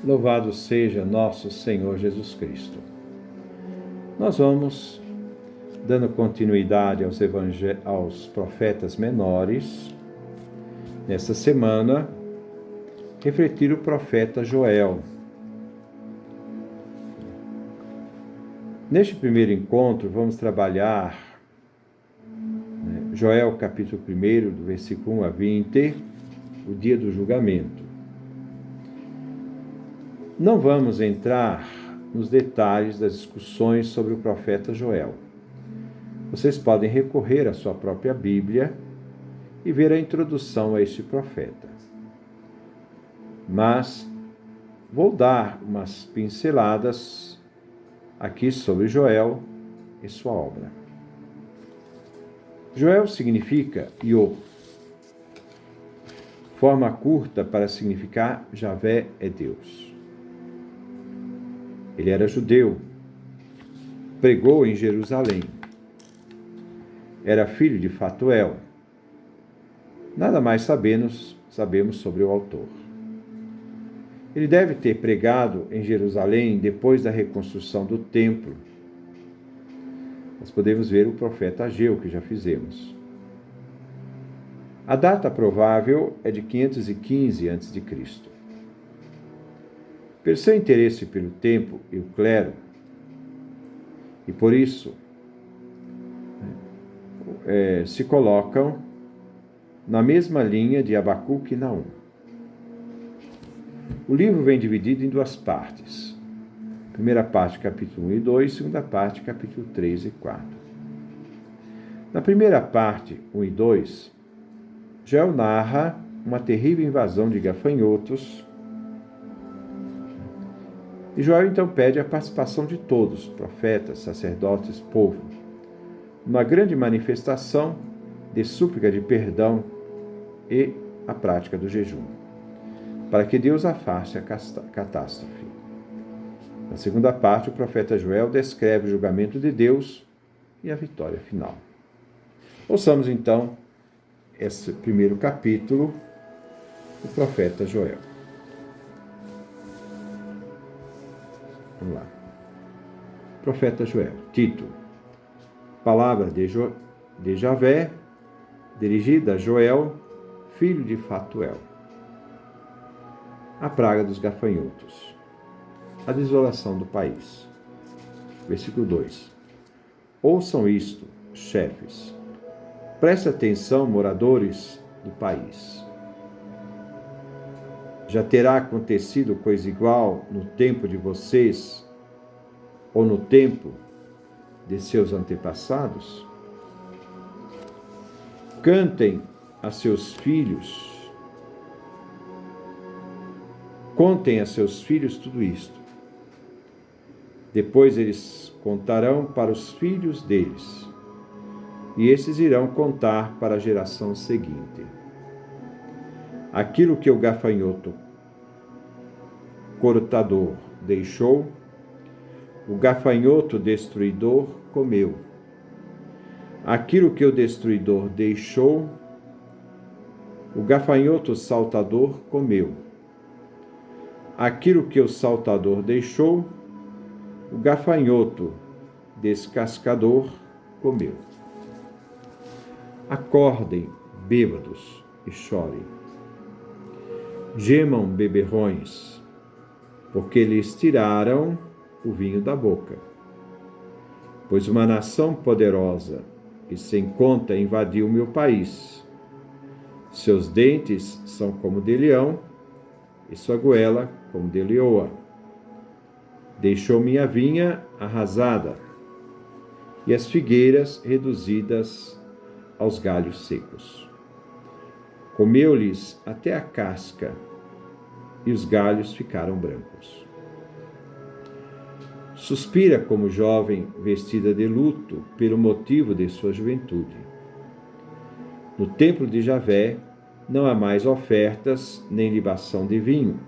Louvado seja nosso Senhor Jesus Cristo. Nós vamos, dando continuidade aos profetas menores, nesta semana, refletir o profeta Joel. Neste primeiro encontro, vamos trabalhar Joel capítulo 1, do versículo 1 a 20, o dia do julgamento. Não vamos entrar nos detalhes das discussões sobre o profeta Joel. Vocês podem recorrer à sua própria Bíblia e ver a introdução a este profeta. Mas vou dar umas pinceladas aqui sobre Joel e sua obra. Joel significa Iô. Forma curta para significar Javé é Deus. Ele era judeu, pregou em Jerusalém, era filho de Fatuel. Nada mais sabemos sobre o autor. Ele deve ter pregado em Jerusalém depois da reconstrução do templo. Nós podemos ver o profeta Ageu, que já fizemos. A data provável é de 515 a.C. Pelo seu interesse pelo templo e o clero, e por isso se colocam na mesma linha de Abacuque e Naum. O livro vem dividido em duas partes. Primeira parte, capítulo 1 e 2, segunda parte, capítulo 3 e 4. Na primeira parte, 1 e 2, Joel narra uma terrível invasão de gafanhotos. E Joel então pede a participação de todos, profetas, sacerdotes, povo, numa grande manifestação de súplica de perdão e a prática do jejum, para que Deus afaste a catástrofe. Na segunda parte, o profeta Joel descreve o julgamento de Deus e a vitória final. Ouçamos então esse primeiro capítulo do profeta Joel. Vamos lá. Profeta Joel. Título: Palavra de Javé, dirigida a Joel, filho de Fatuel. A praga dos gafanhotos. A desolação do país. Versículo 2. Ouçam isto, chefes. Preste atenção, moradores do país. Já terá acontecido coisa igual no tempo de vocês ou no tempo de seus antepassados? Cantem a seus filhos, contem a seus filhos tudo isto. Depois eles contarão para os filhos deles, e esses irão contar para a geração seguinte. Aquilo que o gafanhoto cortador deixou, o gafanhoto destruidor comeu. Aquilo que o destruidor deixou, o gafanhoto saltador comeu. Aquilo que o saltador deixou, o gafanhoto descascador comeu. Acordem, bêbados, e chorem. Gemam, beberrões, porque lhes tiraram o vinho da boca. Pois uma nação poderosa e sem conta invadiu meu país. Seus dentes são como de leão, e sua goela como de leoa. Deixou minha vinha arrasada, e as figueiras reduzidas aos galhos secos. Comeu-lhes até a casca, e os galhos ficaram brancos. Suspira como jovem vestida de luto pelo motivo de sua juventude. No templo de Javé não há mais ofertas nem libação de vinho.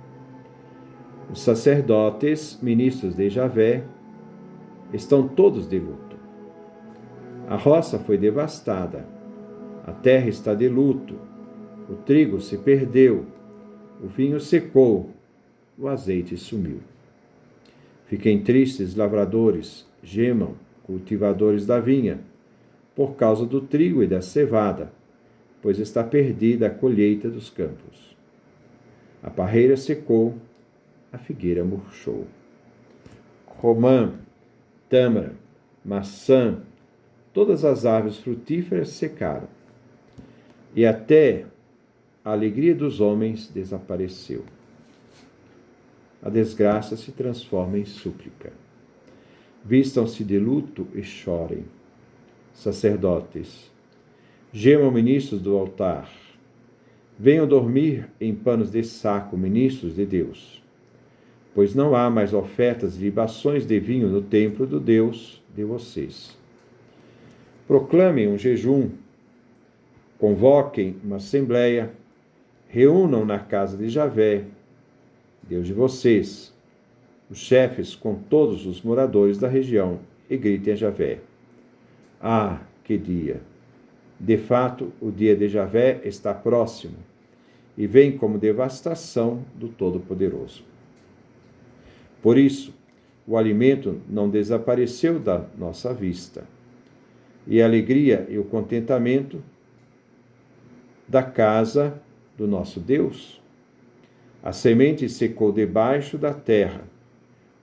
Os sacerdotes, ministros de Javé, estão todos de luto. A roça foi devastada, a terra está de luto, o trigo se perdeu, o vinho secou, o azeite sumiu. Fiquem tristes, lavradores, gemam, cultivadores da vinha, por causa do trigo e da cevada, pois está perdida a colheita dos campos. A parreira secou, a figueira murchou. Romã, tâmara, maçã, todas as árvores frutíferas secaram, e até a alegria dos homens desapareceu. A desgraça se transforma em súplica. Vistam-se de luto e chorem. Sacerdotes, gemam ministros do altar. Venham dormir em panos de saco, ministros de Deus. Pois não há mais ofertas e libações de vinho no templo do Deus de vocês. Proclamem um jejum, convoquem uma assembleia, reúnam na casa de Javé, Deus de vocês, os chefes com todos os moradores da região, e gritem a Javé. Ah, que dia! De fato, o dia de Javé está próximo, e vem como devastação do Todo-Poderoso. Por isso, o alimento não desapareceu da nossa vista, e a alegria e o contentamento da casa do nosso Deus. A semente secou debaixo da terra,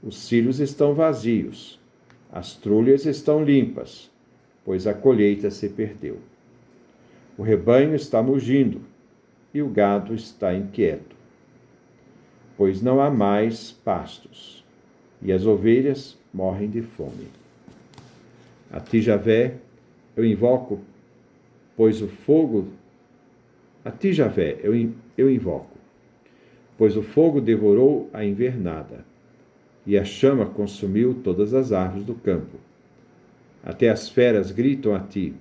os cílios estão vazios, as trulhas estão limpas, pois a colheita se perdeu. O rebanho está mugindo e o gado está inquieto, pois não há mais pastos, e as ovelhas morrem de fome. A ti, Javé, eu invoco, pois o fogo... A ti, Javé, eu invoco, pois o fogo devorou a invernada, e a chama consumiu todas as árvores do campo. Até as feras gritam a ti,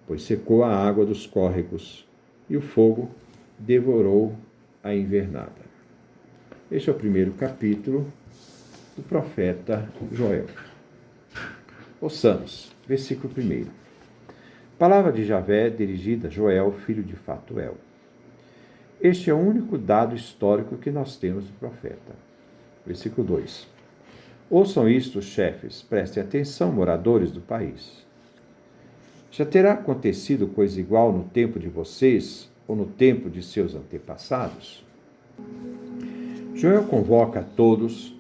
pois secou a água dos córregos, e o fogo devorou a invernada. Este é o primeiro capítulo do profeta Joel. Ouçamos, versículo 1. Palavra de Javé dirigida a Joel, filho de Fatuel. Este é o único dado histórico que nós temos do profeta. Versículo 2. Ouçam isto, chefes, prestem atenção, moradores do país. Já terá acontecido coisa igual no tempo de vocês ou no tempo de seus antepassados? Joel convoca a todos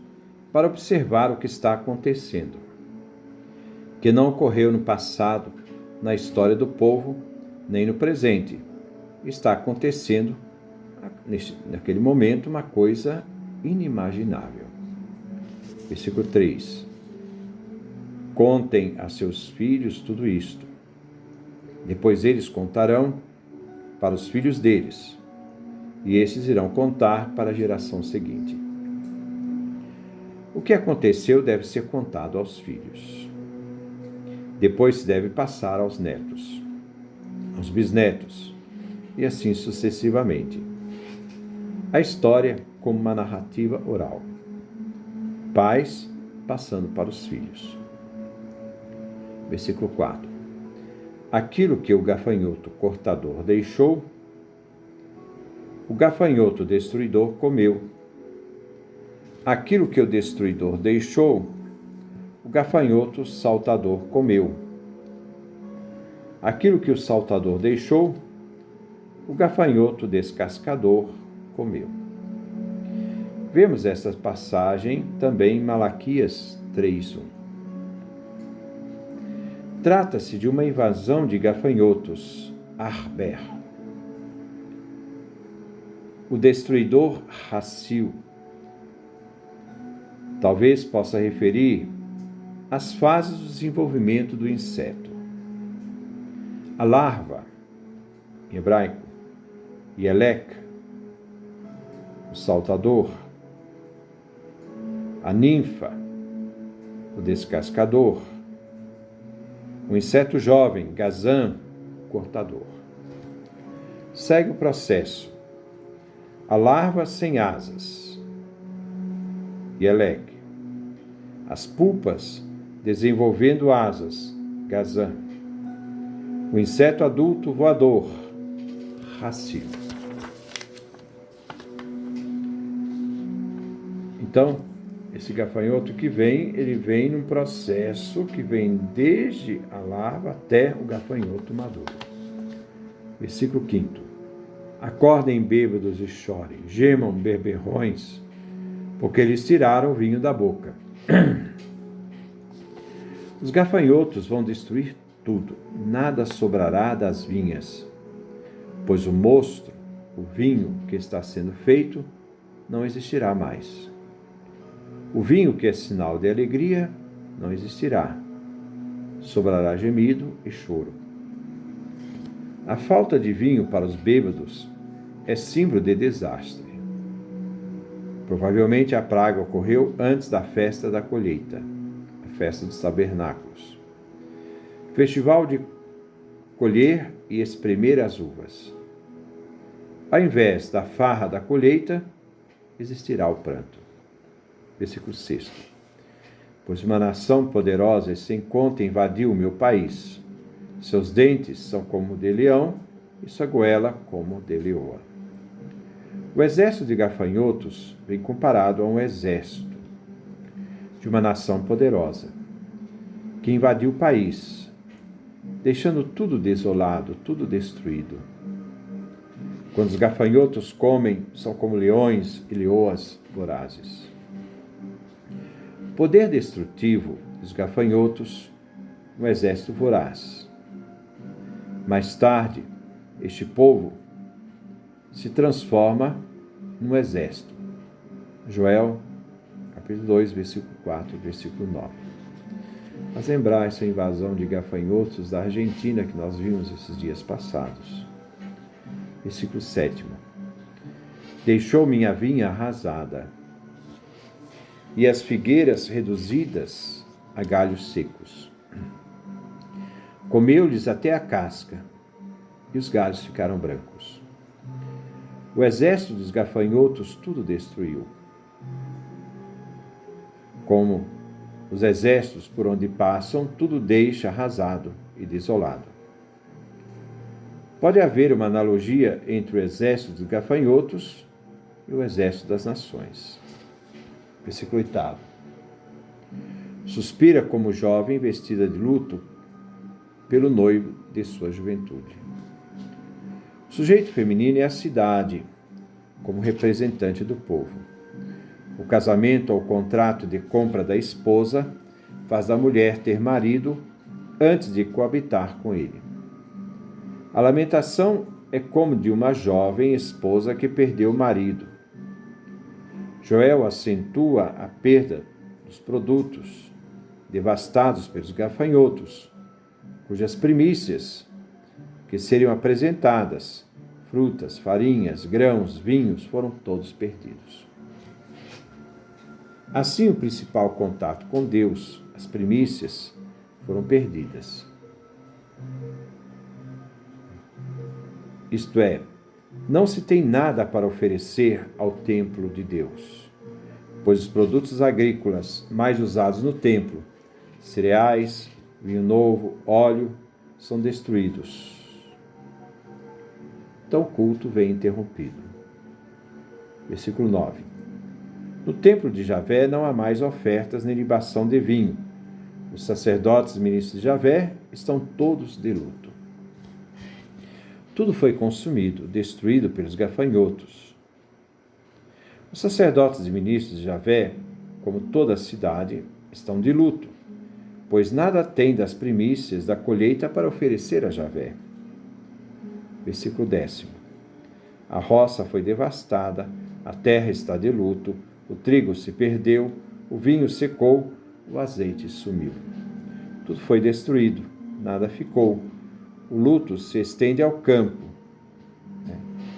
para observar o que está acontecendo, que não ocorreu no passado, na história do povo, nem no presente. Está acontecendo, naquele momento, uma coisa inimaginável. Versículo 3. Contem a seus filhos tudo isto. Depois eles contarão para os filhos deles, e esses irão contar para a geração seguinte. O que aconteceu deve ser contado aos filhos. Depois se deve passar aos netos, aos bisnetos, e assim sucessivamente. A história como uma narrativa oral. Pais passando para os filhos. Versículo 4. Aquilo que o gafanhoto cortador deixou, o gafanhoto destruidor comeu. Aquilo que o destruidor deixou, o gafanhoto saltador comeu. Aquilo que o saltador deixou, o gafanhoto descascador comeu. Vemos essa passagem também em Malaquias 3:1. Trata-se de uma invasão de gafanhotos, Arber. O destruidor Hassil. Talvez possa referir as fases do desenvolvimento do inseto. A larva, em hebraico, Yelek, o saltador. A ninfa, o descascador. O inseto jovem, Gazan, cortador. Segue o processo. A larva sem asas, Yelek. As pulpas desenvolvendo asas, Gazan. O inseto adulto voador, Hassil. Então, esse gafanhoto que vem, ele vem num processo que vem desde a larva até o gafanhoto maduro. Versículo 5. Acordem bêbados e chorem, gemam beberrões, porque eles tiraram o vinho da boca. Os gafanhotos vão destruir tudo, nada sobrará das vinhas, pois o mosto, o vinho que está sendo feito, não existirá mais. O vinho que é sinal de alegria não existirá. Sobrará gemido e choro. A falta de vinho para os bêbados é símbolo de desastre. Provavelmente a praga ocorreu antes da festa da colheita, a festa dos tabernáculos. Festival de colher e espremer as uvas. Ao invés da farra da colheita, existirá o pranto. Versículo 6. Pois uma nação poderosa e sem conta invadiu o meu país. Seus dentes são como de leão e sua goela como de leoa. O exército de gafanhotos vem comparado a um exército de uma nação poderosa, que invadiu o país, deixando tudo desolado, tudo destruído. Quando os gafanhotos comem, são como leões e leoas vorazes. O poder destrutivo dos gafanhotos, um exército voraz. Mais tarde, este povo se transforma num exército. Joel, capítulo 2, versículo 4, versículo 9. Mas lembrar essa invasão de gafanhotos da Argentina que nós vimos esses dias passados. Versículo 7. Deixou minha vinha arrasada e as figueiras reduzidas a galhos secos. Comeu-lhes até a casca e os galhos ficaram brancos. O exército dos gafanhotos tudo destruiu. Como os exércitos por onde passam, tudo deixa arrasado e desolado. Pode haver uma analogia entre o exército dos gafanhotos e o exército das nações. Versículo 8. Suspira como jovem vestida de luto pelo noivo de sua juventude. O sujeito feminino é a cidade, como representante do povo. O casamento ou contrato de compra da esposa faz da mulher ter marido antes de coabitar com ele. A lamentação é como de uma jovem esposa que perdeu o marido. Joel acentua a perda dos produtos devastados pelos gafanhotos, cujas primícias que seriam apresentadas, frutas, farinhas, grãos, vinhos, foram todos perdidos. Assim, o principal contato com Deus, as primícias, foram perdidas. Isto é, não se tem nada para oferecer ao templo de Deus, pois os produtos agrícolas mais usados no templo, cereais, vinho novo, óleo, são destruídos. Então o culto vem interrompido. Versículo 9. No templo de Javé não há mais ofertas nem libação de vinho. Os sacerdotes e ministros de Javé estão todos de luto. Tudo foi consumido, destruído pelos gafanhotos. Os sacerdotes e ministros de Javé, como toda a cidade, estão de luto, pois nada têm das primícias da colheita para oferecer a Javé. Versículo 10. A roça foi devastada, a terra está de luto, o trigo se perdeu, o vinho secou, o azeite sumiu. Tudo foi destruído, nada ficou. O luto se estende ao campo.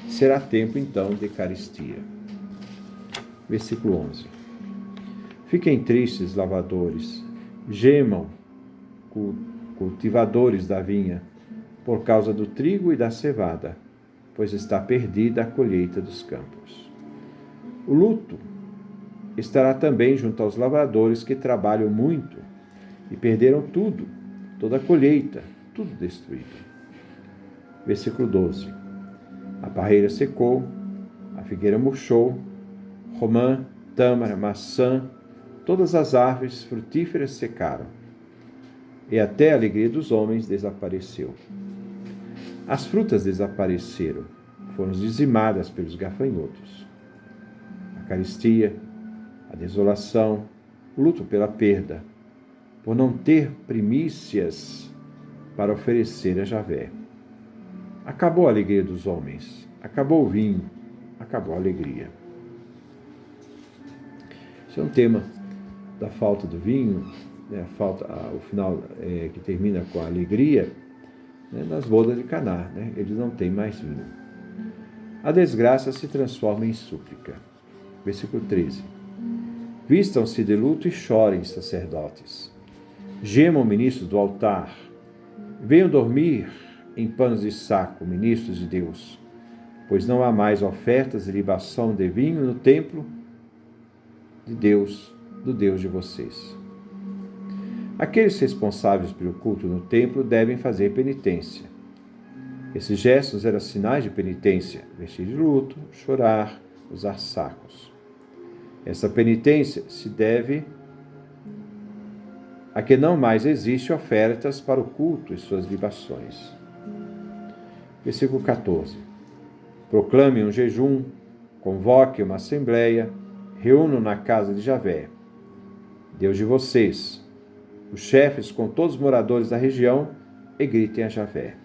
Será tempo, então, de carestia. Versículo 11. Fiquem tristes, lavadores, gemam, cultivadores da vinha, por causa do trigo e da cevada, pois está perdida a colheita dos campos. O luto estará também junto aos lavradores que trabalham muito e perderam tudo, toda a colheita, tudo destruído. Versículo 12. A parreira secou, a figueira murchou, romã tâmara, maçã, todas as árvores frutíferas secaram, e até a alegria dos homens desapareceu. As frutas desapareceram, foram dizimadas pelos gafanhotos. A carestia, a desolação, o luto pela perda, por não ter primícias para oferecer a Javé. Acabou a alegria dos homens, acabou o vinho, acabou a alegria. Esse é um tema da falta do vinho, né, o final que termina com a alegria, né, nas bodas de Caná, né, eles não têm mais vinho. A desgraça se transforma em súplica. Versículo 13. Vistam-se de luto e chorem, sacerdotes. Gemam ministros do altar. Venham dormir em panos de saco, ministros de Deus, pois não há mais ofertas de libação de vinho no templo de Deus, do Deus de vocês. Aqueles responsáveis pelo culto no templo devem fazer penitência. Esses gestos eram sinais de penitência: vestir de luto, chorar, usar sacos. Essa penitência se deve a que não mais existe ofertas para o culto e suas libações. Versículo 14. Proclame um jejum, convoque uma assembleia, reúnam na casa de Javé, Deus de vocês, os chefes com todos os moradores da região, e gritem a Javé.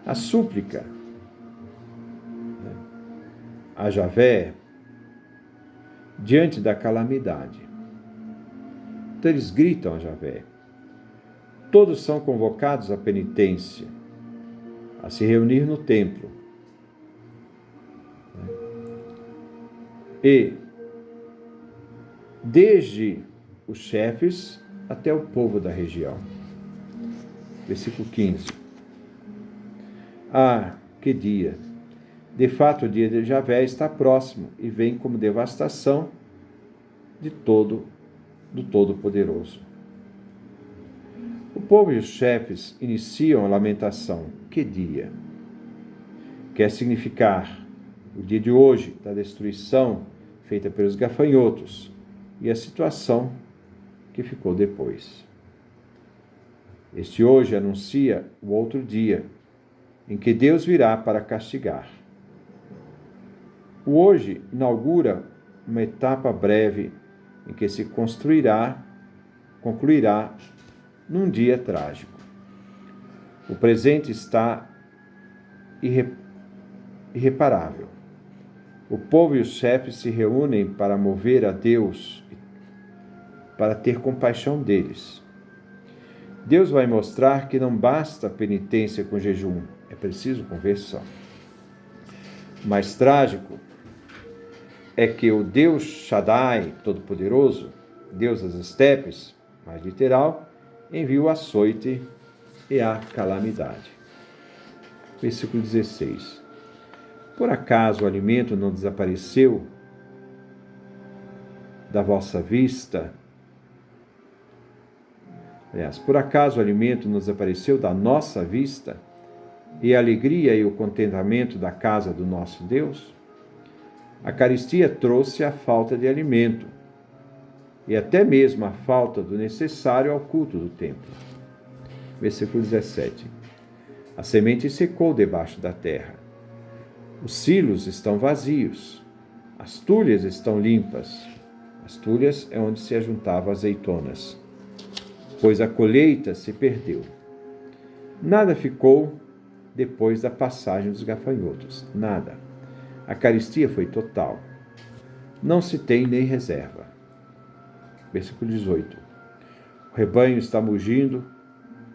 A súplica a Javé diante da calamidade. Então eles gritam a Javé. Todos são convocados à penitência, a se reunir no templo. E, desde os chefes até o povo da região. Versículo 15. Ah, que dia! De fato, o dia de Javé está próximo e vem como devastação do Todo-Poderoso. O povo e os chefes iniciam a lamentação. Que dia! Quer significar o dia de hoje da destruição feita pelos gafanhotos e a situação que ficou depois. Este hoje anuncia o outro dia, em que Deus virá para castigar. O hoje inaugura uma etapa breve em que se concluirá num dia trágico. O presente está irreparável. O povo e os chefes se reúnem para mover a Deus, para ter compaixão deles. Deus vai mostrar que não basta penitência com jejum, é preciso conversão. O mais trágico é que o Deus Shaddai, Todo-Poderoso, Deus das estepes, mais literal, envia o açoite e a calamidade. Versículo 16. Por acaso o alimento não desapareceu da vossa vista? Aliás, por acaso o alimento não desapareceu da nossa vista? E a alegria e o contentamento da casa do nosso Deus? A carestia trouxe a falta de alimento e até mesmo a falta do necessário ao culto do templo. Versículo 17. A semente secou debaixo da terra. Os silos estão vazios. As tulhas estão limpas. As tulhas é onde se ajuntavam azeitonas, pois a colheita se perdeu. Nada ficou depois da passagem dos gafanhotos. Nada. A carestia foi total. Não se tem nem reserva. Versículo 18. O rebanho está mugindo,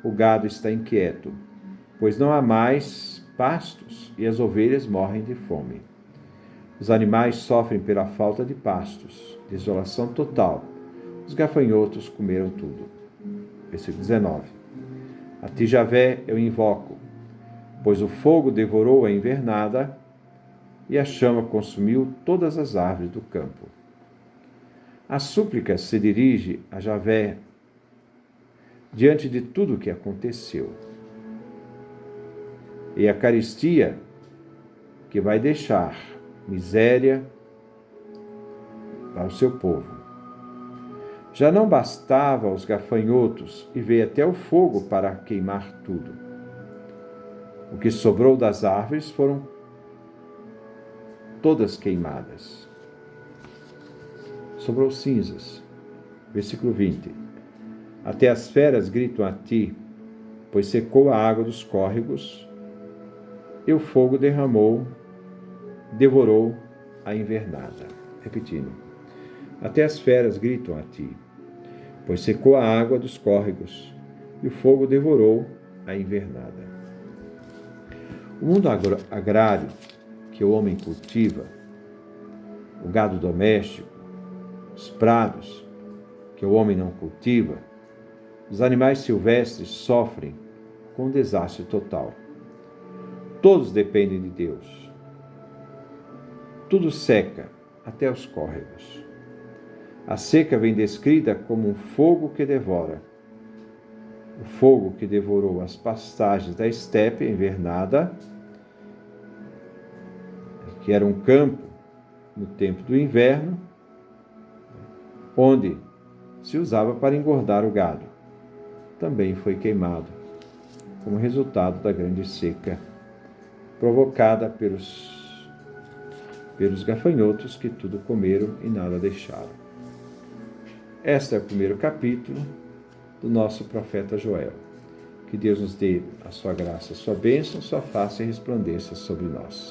o gado está inquieto, pois não há mais pastos e as ovelhas morrem de fome. Os animais sofrem pela falta de pastos, desolação total. Os gafanhotos comeram tudo. Versículo 19. A ti, Javé, eu invoco, pois o fogo devorou a invernada e a chama consumiu todas as árvores do campo. A súplica se dirige a Javé diante de tudo o que aconteceu. E a carestia que vai deixar miséria, ao seu povo. Já não bastava aos gafanhotos e veio até o fogo para queimar tudo. O que sobrou das árvores foram todas queimadas. Sobrou cinzas. Versículo 20. Até as feras gritam a ti, pois secou a água dos córregos, e o fogo devorou a invernada. Repetindo. Até as feras gritam a ti, pois secou a água dos córregos, e o fogo devorou a invernada. O mundo agrário que o homem cultiva, o gado doméstico, os prados que o homem não cultiva, os animais silvestres sofrem com um desastre total. Todos dependem de Deus. Tudo seca, até os córregos. A seca vem descrita como um fogo que devora. O fogo que devorou as pastagens da estepe invernada, que era um campo no tempo do inverno, onde se usava para engordar o gado, também foi queimado, como resultado da grande seca provocada pelos gafanhotos que tudo comeram e nada deixaram. Este é o primeiro capítulo do nosso profeta Joel. Que Deus nos dê a sua graça, a sua bênção, sua face e resplandeça sobre nós.